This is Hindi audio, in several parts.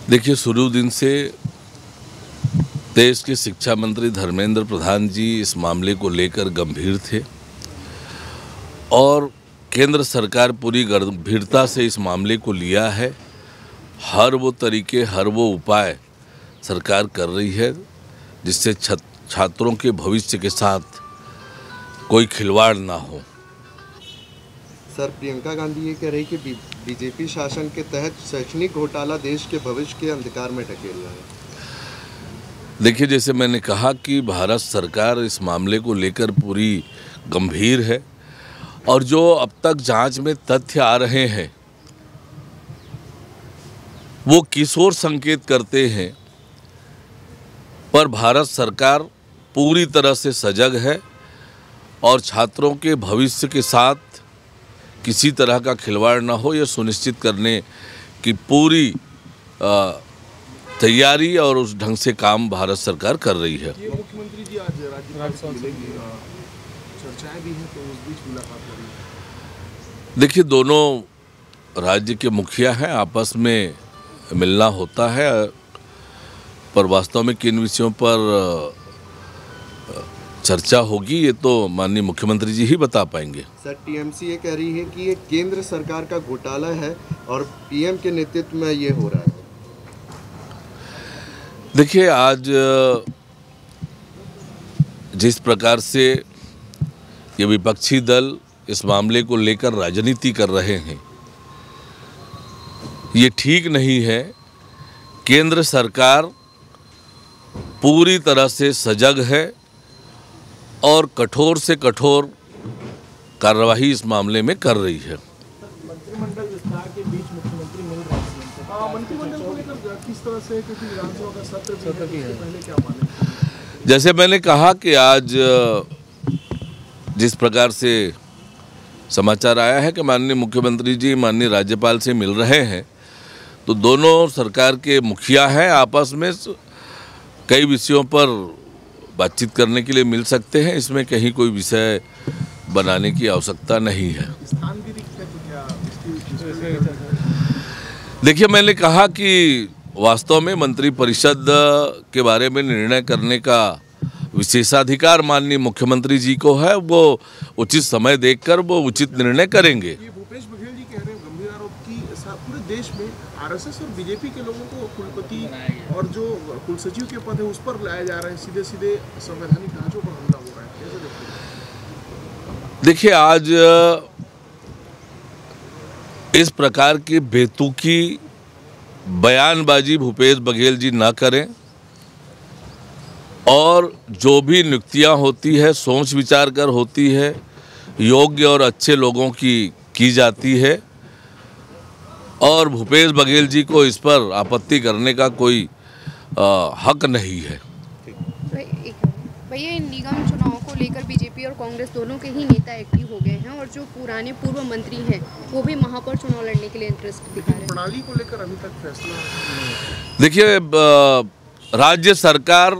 देखिए, शुरू दिन से देश के शिक्षा मंत्री धर्मेंद्र प्रधान जी इस मामले को लेकर गंभीर थे और केंद्र सरकार पूरी गंभीरता से इस मामले को लिया है। हर वो तरीके, हर वो उपाय सरकार कर रही है जिससे छात्रों के भविष्य के साथ कोई खिलवाड़ ना हो। सर, प्रियंका गांधी ये कह रही कि बीजेपी शासन के तहत शैक्षणिक घोटाला देश के भविष्य के अंधकार में ढकेल रहा है। देखिए, जैसे मैंने कहा कि भारत सरकार इस मामले को लेकर पूरी गंभीर है और जो अब तक जांच में तथ्य आ रहे हैं वो किशोर संकेत करते हैं, पर भारत सरकार पूरी तरह से सजग है और छात्रों के भविष्य के साथ किसी तरह का खिलवाड़ ना हो, यह सुनिश्चित करने की पूरी तैयारी और उस ढंग से काम भारत सरकार कर रही है। ये मुख्यमंत्री जी आज राज्यसभा में चर्चाएं भी हैं, तो उस बीच मुलाकात हो रही है। देखिए, दोनों राज्य के मुखिया हैं, आपस में मिलना होता है, पर वास्तव में किन विषयों पर चर्चा होगी ये तो माननीय मुख्यमंत्री जी ही बता पाएंगे। सर, टीएमसी ये कह रही है कि ये केंद्र सरकार का घोटाला है और पीएम के नेतृत्व में ये हो रहा है। देखिए, आज जिस प्रकार से ये विपक्षी दल इस मामले को लेकर राजनीति कर रहे हैं, ये ठीक नहीं है। केंद्र सरकार पूरी तरह से सजग है और कठोर से कठोर कार्रवाई इस मामले में कर रही है। मंत्रिमंडल विस्तार के बीच मुख्यमंत्री मिल रहे हैं, मंत्रिमंडल को लेकर किस तरह से, क्योंकि विधानसभा का सत्र भी है, पहले क्या माने? जैसे मैंने कहा कि आज जिस प्रकार से समाचार आया है कि माननीय मुख्यमंत्री जी माननीय राज्यपाल से मिल रहे हैं, तो दोनों सरकार के मुखिया हैं, आपस में कई विषयों पर बातचीत करने के लिए मिल सकते हैं। इसमें कहीं कोई विषय बनाने की आवश्यकता नहीं है। स्थान भी रिक्त है तो क्या? देखिए, मैंने कहा कि वास्तव में मंत्रिपरिषद के बारे में निर्णय करने का विशेषाधिकार माननीय मुख्यमंत्री जी को है। वो उचित समय देखकर वो उचित निर्णय करेंगे। ये भूपेश बघेल जी कह रहे हैं गंभीर आरोप की पूरे देश में आरएसएस और बीजेपी के लोगों को कुलपति और जो कुलसचिव के पद है उस पर लाया जा रहा है, सीधे सीधे संवैधानिक ढांचों पर हमला हो रहा है। कैसे देखते हैं? देखिए, आज इस प्रकार की बेतुकी बयानबाजी भूपेश बघेल जी ना करें और जो भी नियुक्तियां होती है सोच विचार कर होती है, योग्य और अच्छे लोगों की जाती है और भूपेश बघेल जी को इस पर आपत्ति करने का कोई हक नहीं है। भैया, इन निगम चुनावों को लेकर बीजेपी और कांग्रेस दोनों के ही नेता एक्टिव हो गए हैं और जो पुराने पूर्व मंत्री हैं वो भी महापौर चुनाव लड़ने के लिए इंटरेस्ट दिखा रहे हैं। प्रणाली को लेकर अभी तक फैसला नहीं। देखिए, राज्य सरकार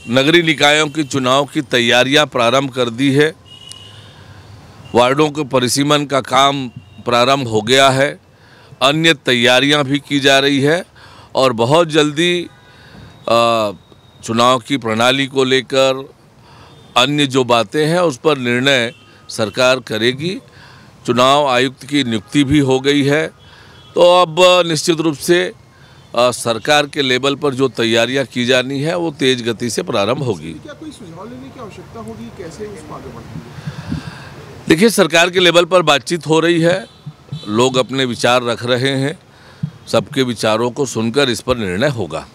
नगरीय निकायों की चुनाव की तैयारियां प्रारंभ कर दी है। वार्डों के परिसीमन का काम प्रारंभ हो गया है, अन्य तैयारियां भी की जा रही है और बहुत जल्दी चुनाव की प्रणाली को लेकर अन्य जो बातें हैं उस पर निर्णय सरकार करेगी। चुनाव आयुक्त की नियुक्ति भी हो गई है, तो अब निश्चित रूप से सरकार के लेवल पर जो तैयारियां की जानी है वो तेज गति से प्रारंभ होगी। क्या कोई सुझाव लेने की आवश्यकता होगी, कैसे उसको आगे बढ़ेंगे? देखिए, सरकार के लेवल पर बातचीत हो रही है, लोग अपने विचार रख रहे हैं, सबके विचारों को सुनकर इस पर निर्णय होगा।